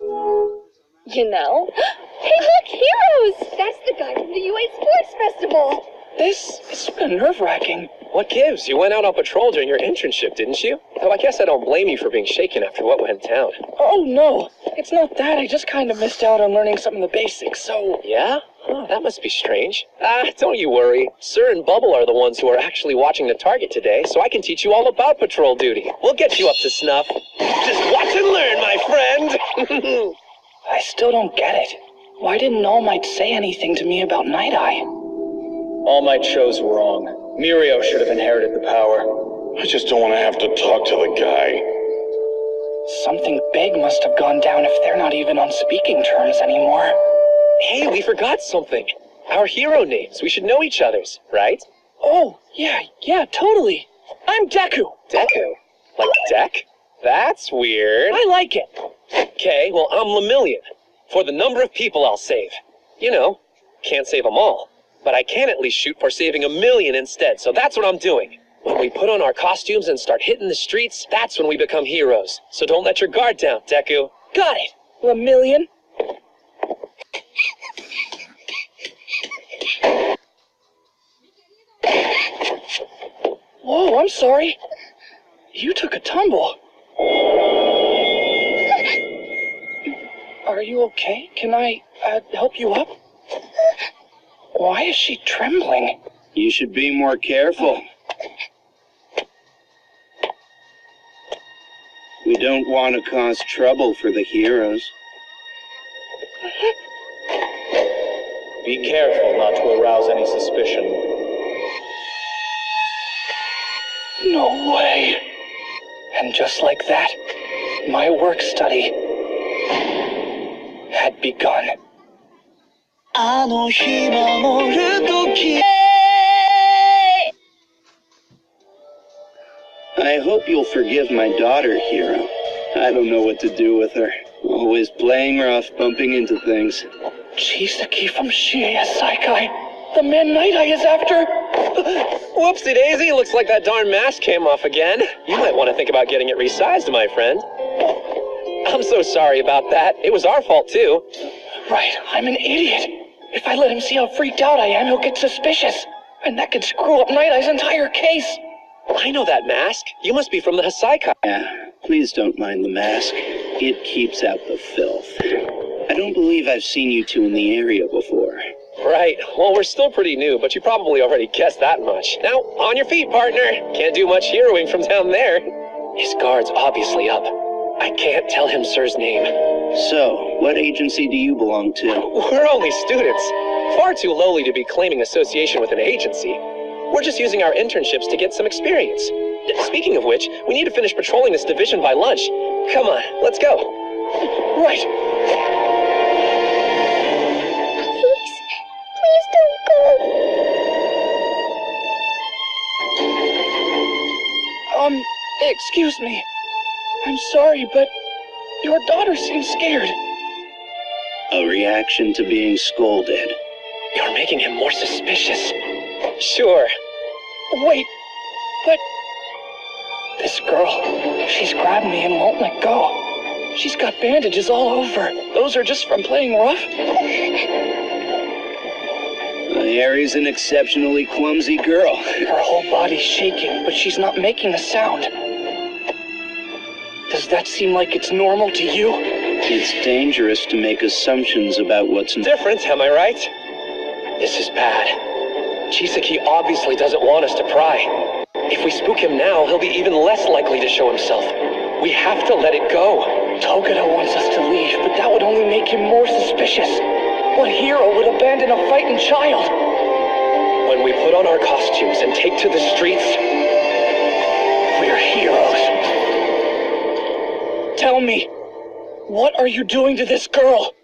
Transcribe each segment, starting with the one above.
You know? Hey, look, Heroes! That's the guy from the UA Sports Festival. This is sort of nerve-wracking. What gives? You went out on patrol during your internship, didn't you? Though I guess I don't blame you for being shaken after what went down. Oh, no. It's not that. I just kind of missed out on learning some of the basics, so... Yeah? Oh, that must be strange. Don't you worry. Sir and Bubble are the ones who are actually watching the target today, so I can teach you all about patrol duty. We'll get you up to snuff. Just watch and learn, my friend! I still don't get it. Why didn't All Might say anything to me about Night Eye? All Might chose wrong. Mirio should have inherited the power. I just don't want to have to talk to the guy. Something big must have gone down if they're not even on speaking terms anymore. Hey, we forgot something. Our hero names. We should know each other's, right? Oh, yeah, totally. I'm Deku. Deku? Like Deck? That's weird. I like it. Okay, well, I'm Lemillion. For the number of people I'll save. You know, can't save them all. But I can at least shoot for saving 1,000,000 instead, so that's what I'm doing. When we put on our costumes and start hitting the streets, that's when we become heroes. So don't let your guard down, Deku. Got it. Lemillion. Whoa, I'm sorry. You took a tumble. Are you okay? Can I help you up? Why is she trembling? You should be more careful. We don't want to cause trouble for the heroes. Be careful not to arouse any suspicion. No way. And just like that, my work study had begun. I hope you'll forgive my daughter, Hero. I don't know what to do with her. Always playing rough, bumping into things. Chisaki from Shiaya Saikai. The man Night Eye is after. Whoopsie daisy, looks like that darn mask came off again. You might want to think about getting it resized, my friend. I'm so sorry about that. It was our fault, too. Right, I'm an idiot. If I let him see how freaked out I am, he'll get suspicious. And that could screw up Night Eye's entire case. I know that mask. You must be from the Hasaikai. Yeah, please don't mind the mask. It keeps out the filth. I don't believe I've seen you two in the area before. Right. Well, we're still pretty new, but you probably already guessed that much. Now, on your feet, partner. Can't do much heroing from down there. His guard's obviously up. I can't tell him Sir's name. So, what agency do you belong to? We're only students. Far too lowly to be claiming association with an agency. We're just using our internships to get some experience. Speaking of which, we need to finish patrolling this division by lunch. Come on, let's go. Right. Please don't go. Excuse me. I'm sorry, but your daughter seems scared. A reaction to being scolded. You're making him more suspicious. Sure. Wait, but... This girl, she's grabbed me and won't let go. She's got bandages all over. Those are just from playing rough? Harry's an exceptionally clumsy girl. Her whole body's shaking, but she's not making a sound. Does that seem like it's normal to you? It's dangerous to make assumptions about what's different, am I right? This is bad. Chisaki obviously doesn't want us to pry. If we spook him now, he'll be even less likely to show himself. We have to let it go. Togeda wants us to leave, but that would only make him more suspicious. What hero would abandon a fighting child? When we put on our costumes and take to the streets, we're heroes. Tell me, what are you doing to this girl?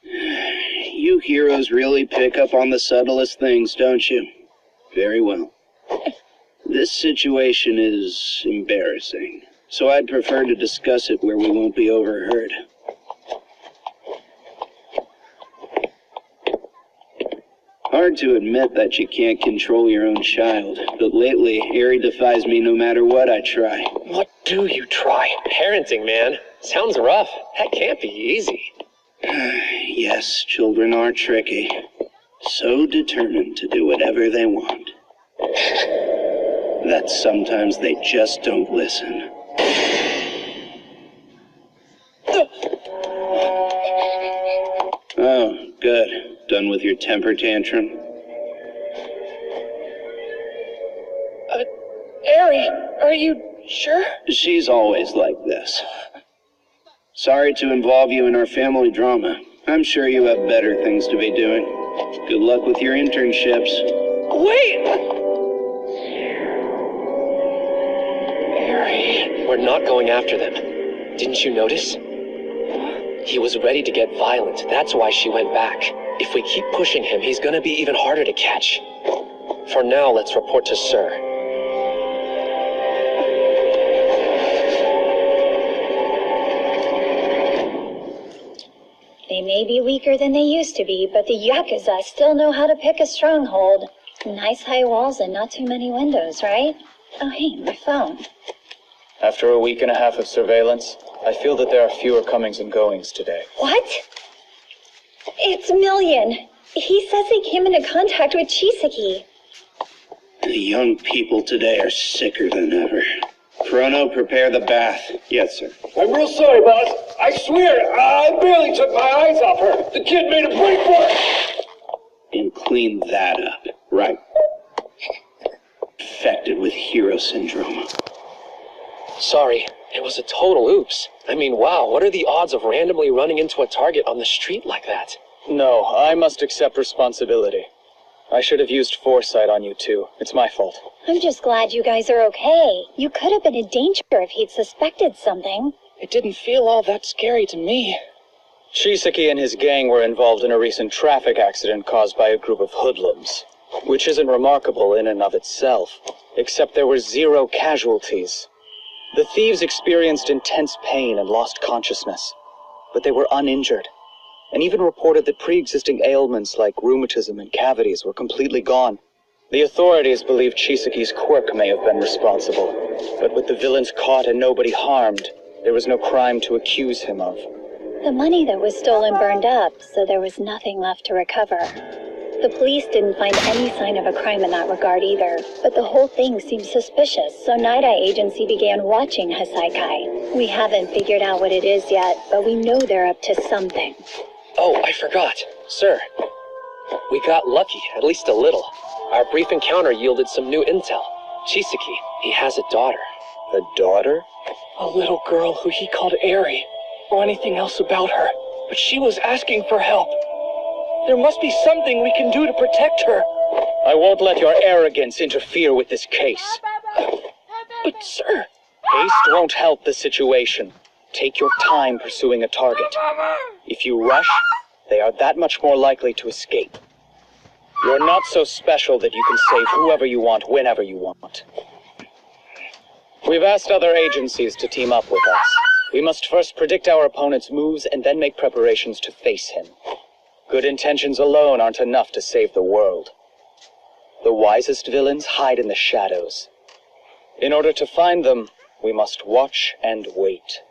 You heroes really pick up on the subtlest things, don't you? Very well. This situation is embarrassing, so I'd prefer to discuss it where we won't be overheard. Hard to admit that you can't control your own child, but lately, Harry defies me no matter what I try. What do you try? Parenting, man. Sounds rough. That can't be easy. Yes, children are tricky. So determined to do whatever they want that sometimes they just don't listen. Oh, good. Done with your temper tantrum? Harry, are you sure? She's always like this. Sorry to involve you in our family drama. I'm sure you have better things to be doing. Good luck with your internships. Wait! Harry... We're not going after them. Didn't you notice? He was ready to get violent. That's why she went back. If we keep pushing him, he's gonna be even harder to catch. For now, let's report to Sir. They may be weaker than they used to be, but the Yakuza still know how to pick a stronghold. Nice high walls and not too many windows, right? Oh, hey, my phone. After a week and a half of surveillance, I feel that there are fewer comings and goings today. What? It's Million. He says they came into contact with Chisaki. The young people today are sicker than ever. Chrono, prepare the bath. Yes, sir. I'm real sorry, boss. I swear, I barely took my eyes off her. The kid made a break for it. And clean that up. Right. Infected with hero syndrome. Sorry, it was a total oops. I mean, wow, what are the odds of randomly running into a target on the street like that? No, I must accept responsibility. I should have used foresight on you too. It's my fault. I'm just glad you guys are okay. You could have been in danger if he'd suspected something. It didn't feel all that scary to me. Chisaki and his gang were involved in a recent traffic accident caused by a group of hoodlums, which isn't remarkable in and of itself, except there were 0 casualties. The thieves experienced intense pain and lost consciousness, but they were uninjured, and even reported that pre-existing ailments like rheumatism and cavities were completely gone. The authorities believe Chisaki's quirk may have been responsible, but with the villains caught and nobody harmed, there was no crime to accuse him of. The money that was stolen burned up, so there was nothing left to recover. The police didn't find any sign of a crime in that regard either, but the whole thing seemed suspicious, so Night Eye Agency began watching Hasaikai. We haven't figured out what it is yet, but we know they're up to something. Oh, I forgot. Sir, we got lucky, at least a little. Our brief encounter yielded some new intel. Chisaki, he has a daughter. A daughter? A little girl who he called Eri, or anything else about her. But she was asking for help. There must be something we can do to protect her. I won't let your arrogance interfere with this case. But, sir... Haste won't help the situation. Take your time pursuing a target. If you rush, they are that much more likely to escape. You're not so special that you can save whoever you want whenever you want. We've asked other agencies to team up with us. We must first predict our opponent's moves and then make preparations to face him. Good intentions alone aren't enough to save the world. The wisest villains hide in the shadows. In order to find them, we must watch and wait.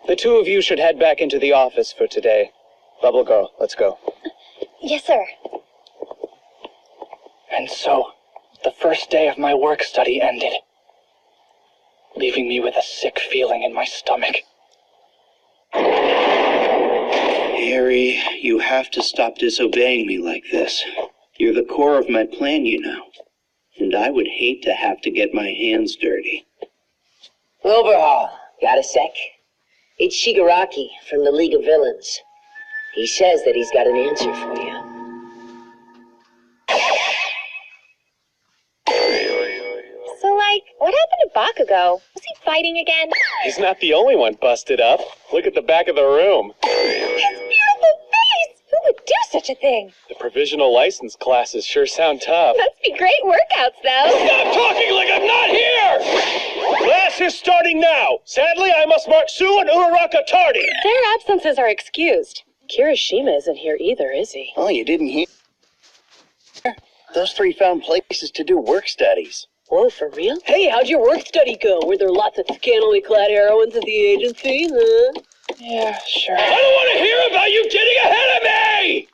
The two of you should head back into the office for today. Bubble Girl, let's go. Yes, sir. And so, the first day of my work study ended, leaving me with a sick feeling in my stomach. Harry, you have to stop disobeying me like this. You're the core of my plan, you know. And I would hate to have to get my hands dirty. Overhaul, got a sec? It's Shigaraki from the League of Villains. He says that he's got an answer for you. So, what happened to Bakugo? Was he fighting again? He's not the only one busted up. Look at the back of the room. His beautiful face! Who would do such a thing? The provisional license classes sure sound tough. Must be great workouts, though. Stop talking like I'm not here! Class is starting now. Sadly, I must mark Sue and Uraraka tardy. Their absences are excused. Kirishima isn't here either, is he? Oh, you didn't hear? Those three found places to do work studies. Whoa, for real? Hey, how'd your work study go? Were there lots of scantily clad heroines at the agency, huh? Yeah, sure. I don't want to hear about you getting ahead of me!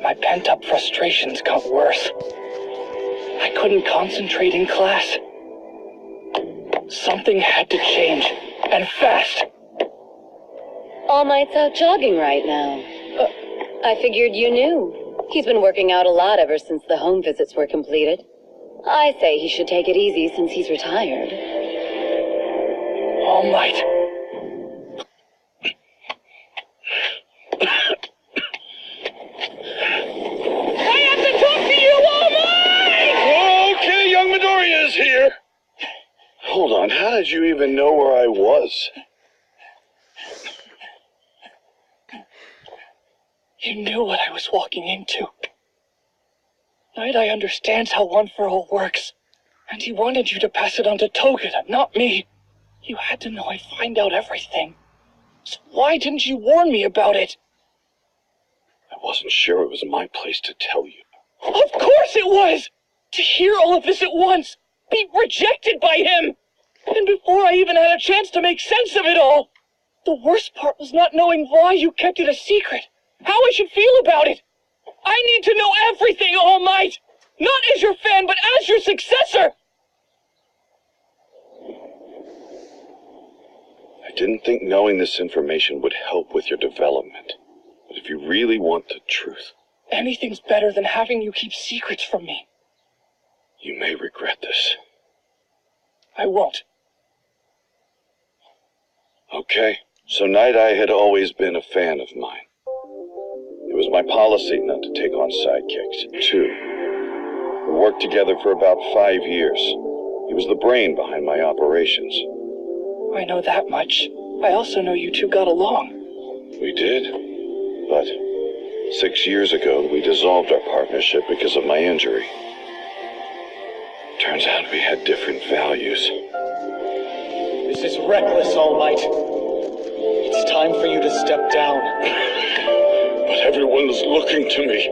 My pent-up frustrations got worse. I couldn't concentrate in class. Something had to change, and fast. All Might's out jogging right now. I figured you knew. He's been working out a lot ever since the home visits were completed. I say he should take it easy since he's retired. All Might. I have to talk to you, All Might! Okay, young Midoriya is here. Hold on, how did you even know where I was? You knew what I was walking into. Night Eye understands how One for All works, and he wanted you to pass it on to Togeda, not me. You had to know I'd find out everything. So why didn't you warn me about it? I wasn't sure it was my place to tell you. Of course it was! To hear all of this at once, be rejected by him! And before I even had a chance to make sense of it all! The worst part was not knowing why you kept it a secret. How I should feel about it. I need to know everything, All Might! Not as your fan, but as your successor! I didn't think knowing this information would help with your development. But if you really want the truth, Anything's better than having you keep secrets from me. you may regret this. I won't. Okay, so Night Eye had always been a fan of mine. It was my policy not to take on sidekicks. 2. We worked together for about 5 years. He was the brain behind my operations. I know that much. I also know you two got along. We did, but 6 years ago we dissolved our partnership because of my injury. Turns out we had different values. This is reckless, All Might. It's time for you to step down. But everyone is looking to me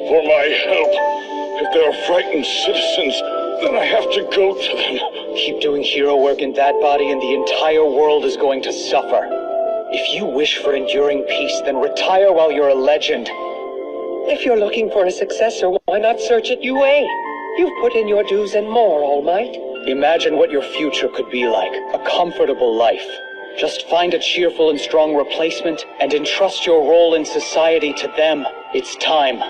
for my help. If there are frightened citizens, then I have to go to them. Keep doing hero work in that body and the entire world is going to suffer. If you wish for enduring peace, then retire while you're a legend. If you're looking for a successor, why not search at UA? You've put in your dues and more, All Might. Imagine what your future could be like. A comfortable life. Just find a cheerful and strong replacement and entrust your role in society to them. It's time.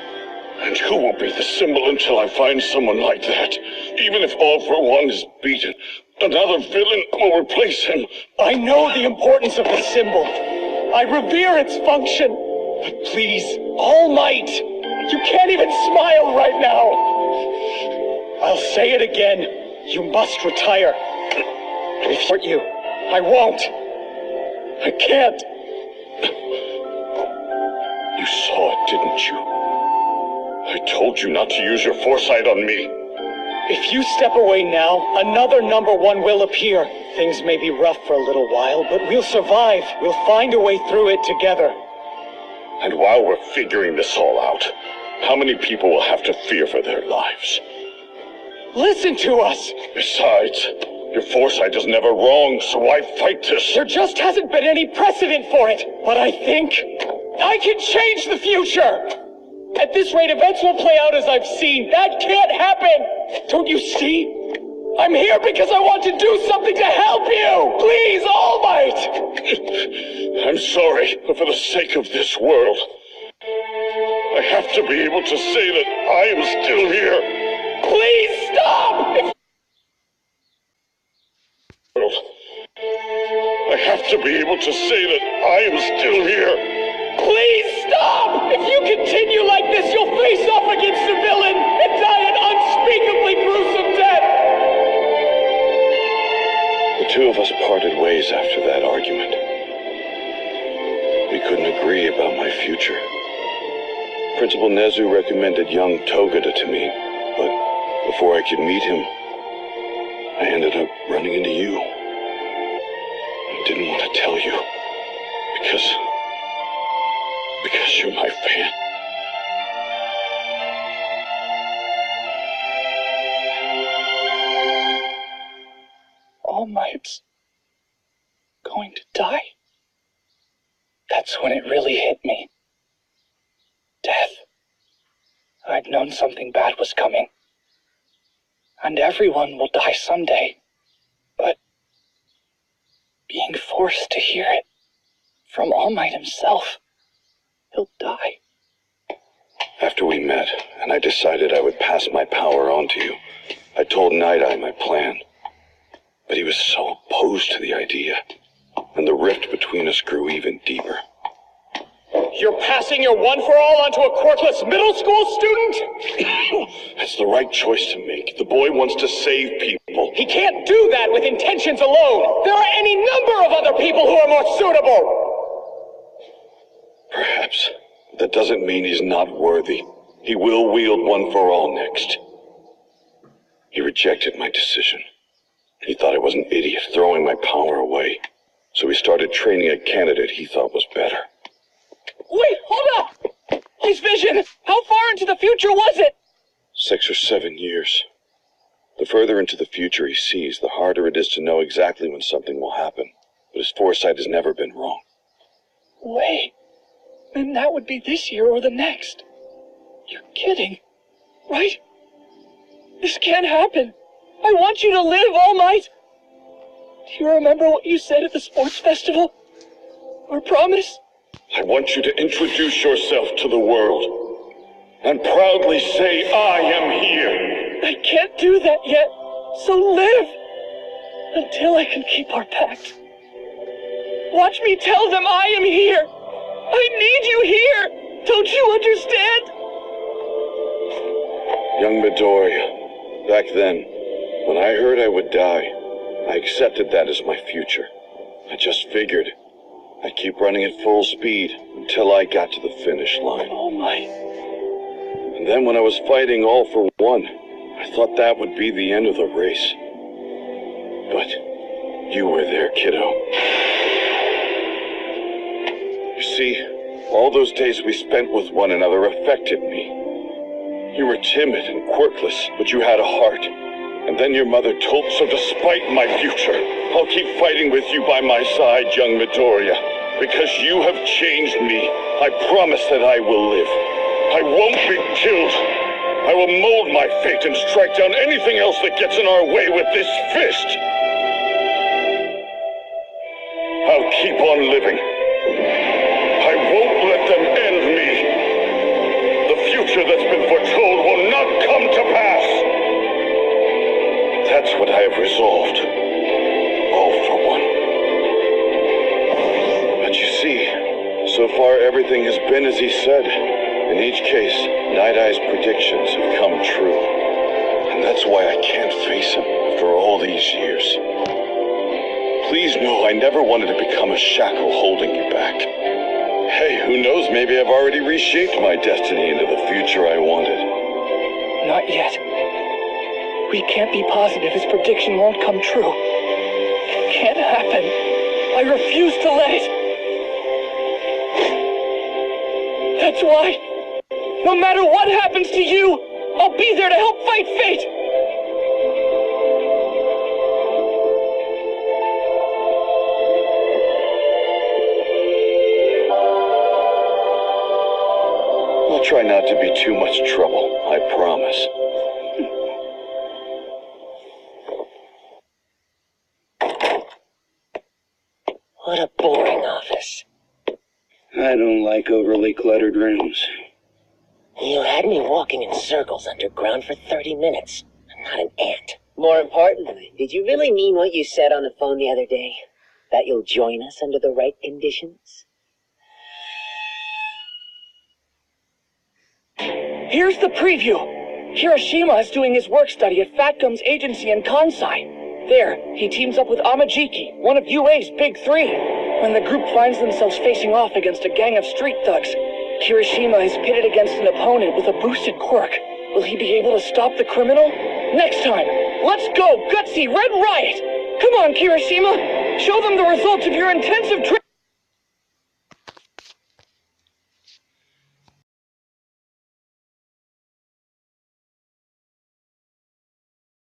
And who will be the symbol until I find someone like that? Even if All for One is beaten, another villain will replace him. I know the importance of the symbol. I revere its function. But please, All Might, you can't even smile right now. I'll say it again. You must retire. If you, I won't. I can't. You saw it, didn't you? I told you not to use your foresight on me. If you step away now, another #1 will appear. Things may be rough for a little while, but we'll survive. We'll find a way through it together. And while we're figuring this all out, how many people will have to fear for their lives? Listen to us! Besides, your foresight is never wrong, so why fight this? There just hasn't been any precedent for it. But I think I can change the future! At this rate, events will play out as I've seen. That can't happen! Don't you see? I'm here because I want to do something to help you! Please, All Might! I'm sorry, but for the sake of this world, I have to be able to say that I am still here. Please stop! I have to be able to say that I am still here. Please stop! If you continue like this, you'll face off against a villain and die an unspeakably gruesome death! The two of us parted ways after that argument. We couldn't agree about my future. Principal Nezu recommended young Togeda to me, but Before I could meet him, I ended up running into you. I didn't want to tell you, because you're my fan. All Might's going to die? That's when it really hit me. Death. I'd known something bad was coming. And everyone will die someday. But being forced to hear it from All Might himself, he'll die. After we met, and I decided I would pass my power on to you, I told Night Eye my plan. But he was so opposed to the idea, and the rift between us grew even deeper. You're passing your one for all onto a quirkless middle school student? That's the right choice to make. The boy wants to save people. He can't do that with intentions alone. There are any number of other people who are more suitable. Perhaps. That doesn't mean he's not worthy. He will wield one for all next. He rejected my decision. He thought I was an idiot throwing my power away. So he started training a candidate he thought was better. Wait, hold up! His vision! How far into the future was it? 6 or 7 years. The further into the future he sees, the harder it is to know exactly when something will happen. But his foresight has never been wrong. Wait, then that would be this year or the next. You're kidding, right? This can't happen. I want you to live, All Might. Do you remember what you said at the sports festival? Our promise? I want you to introduce yourself to the world and proudly say, I am here. I can't do that yet, so live until I can keep our pact. Watch me tell them I am here. I need you here. Don't you understand? Young Midoriya, back then, when I heard I would die, I accepted that as my future. I just figured I'd keep running at full speed until I got to the finish line. Oh my. And then when I was fighting all for one, I thought that would be the end of the race. But you were there, kiddo. You see, all those days we spent with one another affected me. You were timid and quirkless, but you had a heart. And then your mother told, so despite my future, I'll keep fighting with you by my side, young Midoriya. Because you have changed me, I promise that I will live. I won't be killed. I will mold my fate and strike down anything else that gets in our way with this fist. I'll keep on living. I won't let them end me. The future that's been foretold will not come to pass. That's what I have resolved. All for one. But you see, so far everything has been as he said. In each case, Night Eye's predictions have come true. And that's why I can't face him after all these years. Please know I never wanted to become a shackle holding you back. Hey, who knows, maybe I've already reshaped my destiny into the future I wanted. Not yet. We can't be positive his prediction won't come true. It can't happen. I refuse to let it. That's why, no matter what happens to you, I'll be there to help fight fate. I'll try not to be too much trouble, I promise. What a boring office. I don't like overly cluttered rooms. You had me walking in circles underground for 30 minutes. I'm not an ant. More importantly, did you really mean what you said on the phone the other day? That you'll join us under the right conditions? Here's the preview. Hiroshima is doing his work study at Fatgum's agency in Kansai. There, he teams up with Amajiki, one of UA's big three. When the group finds themselves facing off against a gang of street thugs, Kirishima is pitted against an opponent with a boosted quirk. Will he be able to stop the criminal? Next time, let's go, Gutsy, Red Riot! Come on, Kirishima! Show them the results of your intensive training!